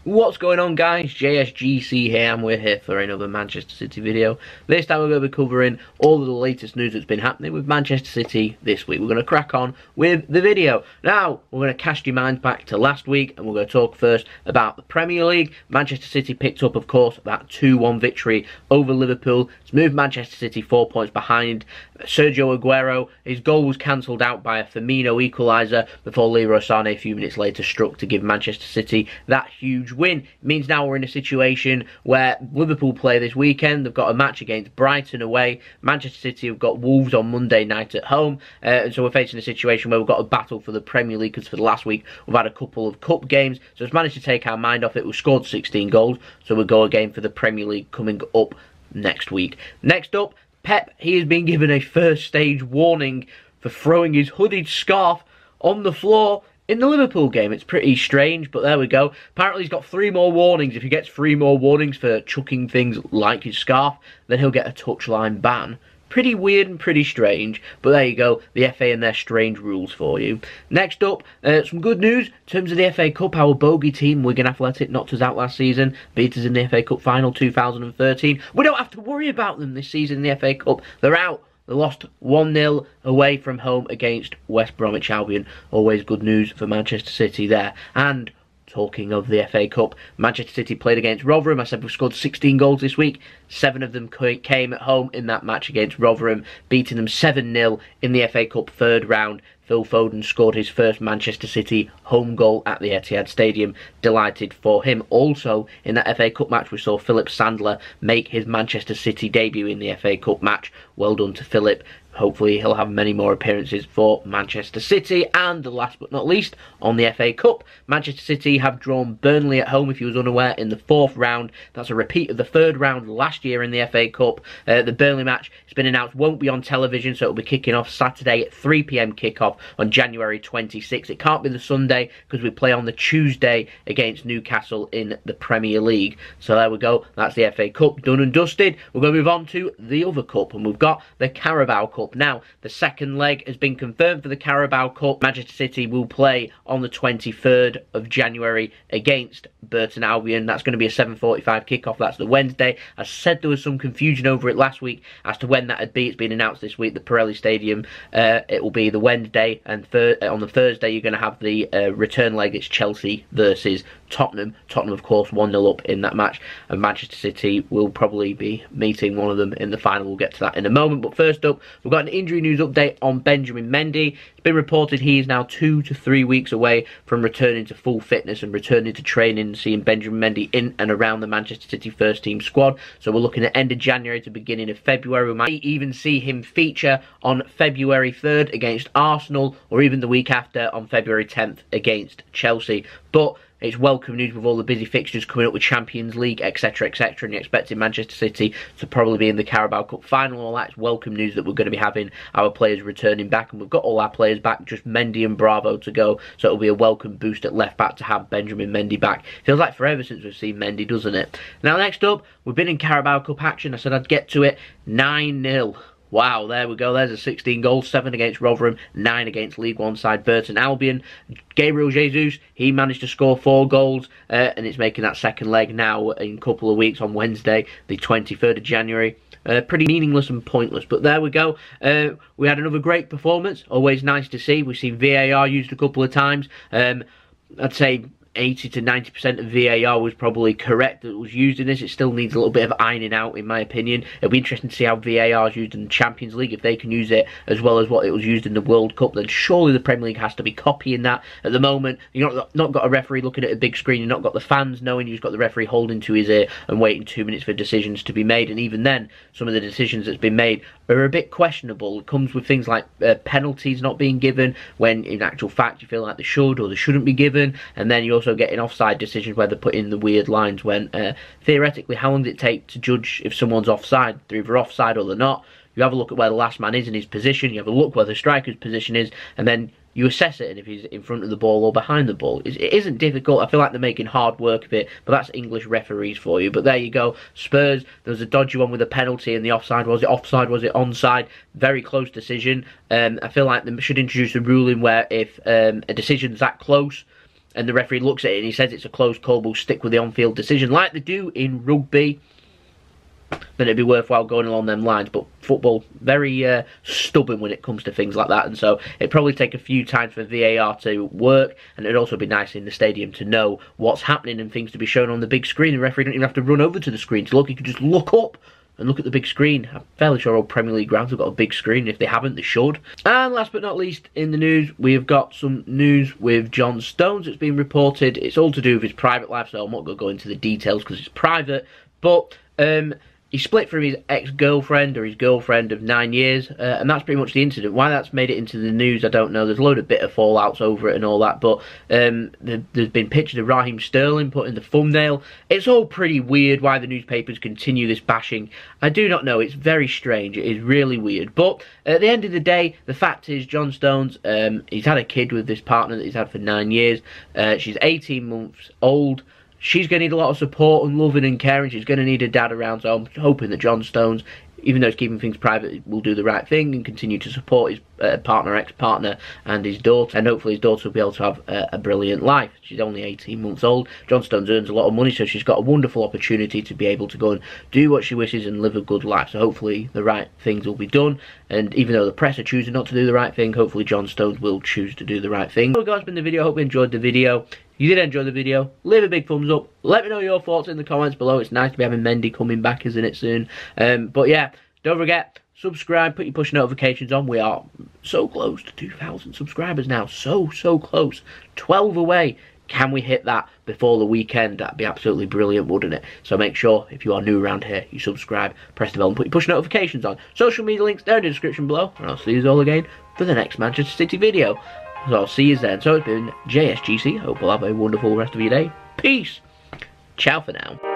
What's going on, guys? JSGC here, and we're here for another Manchester City video. This time we're going to be covering all of the latest news that's been happening with Manchester City this week. We're going to crack on with the video. Now, we're going to cast your mind back to last week, and we're going to talk first about the Premier League. Manchester City picked up, of course, that 2-1 victory over Liverpool. It's moved Manchester City 4 points behind. Sergio Aguero, his goal was cancelled out by a Firmino equaliser before Leroy Sané a few minutes later struck to give Manchester City that huge win. It means now we're in a situation where Liverpool play this weekend. They've got a match against Brighton away. Manchester City have got Wolves on Monday night at home. And so we're facing a situation where we've got a battle for the Premier League, because for the last week we've had a couple of cup games. So it's managed to take our mind off it. We've scored 16 goals. So we'll go again for the Premier League coming up next week. Next up, Pep, he has been given a first stage warning for throwing his hooded scarf on the floor in the Liverpool game. It's pretty strange, but there we go. Apparently he's got 3 more warnings. If he gets 3 more warnings for chucking things like his scarf, then he'll get a touchline ban. Pretty weird and pretty strange, but there you go, the FA and their strange rules for you. Next up, some good news in terms of the FA Cup. Our bogey team, Wigan Athletic, knocked us out last season, beat us in the FA Cup final 2013. We don't have to worry about them this season in the FA Cup. They're out. They lost 1-0 away from home against West Bromwich Albion. Always good news for Manchester City there. And talking of the FA Cup, Manchester City played against Rotherham. I said we've scored 16 goals this week. 7 of them came at home in that match against Rotherham, beating them 7-0 in the FA Cup third round. Phil Foden scored his first Manchester City home goal at the Etihad Stadium. Delighted for him. Also, in that FA Cup match, we saw Phillip Sandler make his Manchester City debut in the FA Cup match. Well done to Philip. Hopefully he'll have many more appearances for Manchester City. And last but not least, on the FA Cup, Manchester City have drawn Burnley at home, if you was unaware, in the 4th round. That's a repeat of the 3rd round last year in the FA Cup. The Burnley match, it's been announced, won't be on television, so it'll be kicking off Saturday at 3 PM kickoff on January 26th. It can't be the Sunday because we play on the Tuesday against Newcastle in the Premier League. So there we go, that's the FA Cup done and dusted. We're going to move on to the other cup, and we've got the Carabao Cup. Now, the second leg has been confirmed for the Carabao Cup. Manchester City will play on the 23rd of January against Burton Albion. That's going to be a 7:45 kickoff. That's the Wednesday. I said there was some confusion over it last week as to when that would be. It's been announced this week, the Pirelli Stadium. It will be the Wednesday, and on the Thursday you're going to have the return leg. It's Chelsea versus Tottenham. Tottenham, of course, 1-0 up in that match, and Manchester City will probably be meeting one of them in the final. We'll get to that in a moment, but first up, we've got an injury news update on Benjamin Mendy. It's been reported he is now 2 to 3 weeks away from returning to full fitness and returning to training, and seeing Benjamin Mendy in and around the Manchester City first team squad. So we're looking at end of January to beginning of February. We might even see him feature on February 3rd against Arsenal, or even the week after on February 10th against Chelsea. But it's welcome news with all the busy fixtures coming up with Champions League, etc, etc, and you're expecting Manchester City to probably be in the Carabao Cup final. All that's welcome news that we're going to be having our players returning back, and we've got all our players back, just Mendy and Bravo to go, so it'll be a welcome boost at left back to have Benjamin Mendy back. Feels like forever since we've seen Mendy, doesn't it? Now, next up, we've been in Carabao Cup action. I said I'd get to it. 9-0. Wow, there we go. There's a 16 goals, 7 against Rotherham, 9 against League One side Burton Albion. Gabriel Jesus, he managed to score 4 goals, and it's making that second leg now in a couple of weeks on Wednesday, the 23rd of January. Pretty meaningless and pointless, but there we go. We had another great performance. Always nice to see. We've seen VAR used a couple of times. I'd say 80 to 90% of VAR was probably correct that was used in this. It still needs a little bit of ironing out, in my opinion. It'll be interesting to see how VAR is used in the Champions League. If they can use it as well as what it was used in the World Cup, then surely the Premier League has to be copying that. At the moment, you've not got a referee looking at a big screen, you've not got the fans knowing, you've got the referee holding to his ear and waiting 2 minutes for decisions to be made. And even then, some of the decisions that's been made are a bit questionable. It comes with things like penalties not being given, when in actual fact you feel like they should or they shouldn't be given. And then you also get in offside decisions where they put in the weird lines, when theoretically, how long does it take to judge if someone's offside? They're either offside or they're not. You have a look at where the last man is in his position, you have a look where the striker's position is, and then you assess it, and if he's in front of the ball or behind the ball. It isn't difficult. I feel like they're making hard work of it, but that's English referees for you. But there you go. Spurs, there was a dodgy one with a penalty, and the offside, was it offside, was it onside? Very close decision. I feel like they should introduce a ruling where if a decision's that close, and the referee looks at it and he says it's a close call, we'll stick with the on-field decision like they do in rugby, then it'd be worthwhile going along them lines. But football, very stubborn when it comes to things like that, and so it'd probably take a few times for VAR to work, and it'd also be nice in the stadium to know what's happening and things to be shown on the big screen. The referee don't even have to run over to the screen to look, he could just look up and look at the big screen. I'm fairly sure all Premier League grounds have got a big screen. If they haven't, they should. And last but not least, in the news, we have got some news with John Stones. It's been reported. It's all to do with his private life, so I'm not going to go into the details because it's private. But he split from his ex-girlfriend, or his girlfriend of 9 years, and that's pretty much the incident. Why that's made it into the news, I don't know. There's a load of bitter fallouts over it and all that, but there's been pictures of Raheem Sterling put in the thumbnail. It's all pretty weird why the newspapers continue this bashing. I do not know. It's very strange. It is really weird. But at the end of the day, the fact is, John Stones, he's had a kid with this partner that he's had for 9 years. She's 18 months old. She's going to need a lot of support and loving and caring. She's going to need a dad around, so I'm hoping that John Stones, even though he's keeping things private, will do the right thing and continue to support his partner, ex-partner, and his daughter. And hopefully his daughter will be able to have a brilliant life. She's only 18 months old. John Stones earns a lot of money, so she's got a wonderful opportunity to be able to go and do what she wishes and live a good life. So hopefully the right things will be done. And even though the press are choosing not to do the right thing, hopefully John Stones will choose to do the right thing. So guys, it's been the video. I hope you enjoyed the video. If you did enjoy the video, leave a big thumbs up. Let me know your thoughts in the comments below. It's nice to be having Mendy coming back, isn't it, soon? But yeah, don't forget, subscribe, put your push notifications on. We are so close to 2,000 subscribers now. So close. 12 away. Can we hit that before the weekend? That'd be absolutely brilliant, wouldn't it? So make sure, if you are new around here, you subscribe, press the bell, and put your push notifications on. Social media links down in the description below. And I'll see you all again for the next Manchester City video. So I'll see you then. So it's been JSGC. Hope you'll have a wonderful rest of your day. Peace. Ciao for now.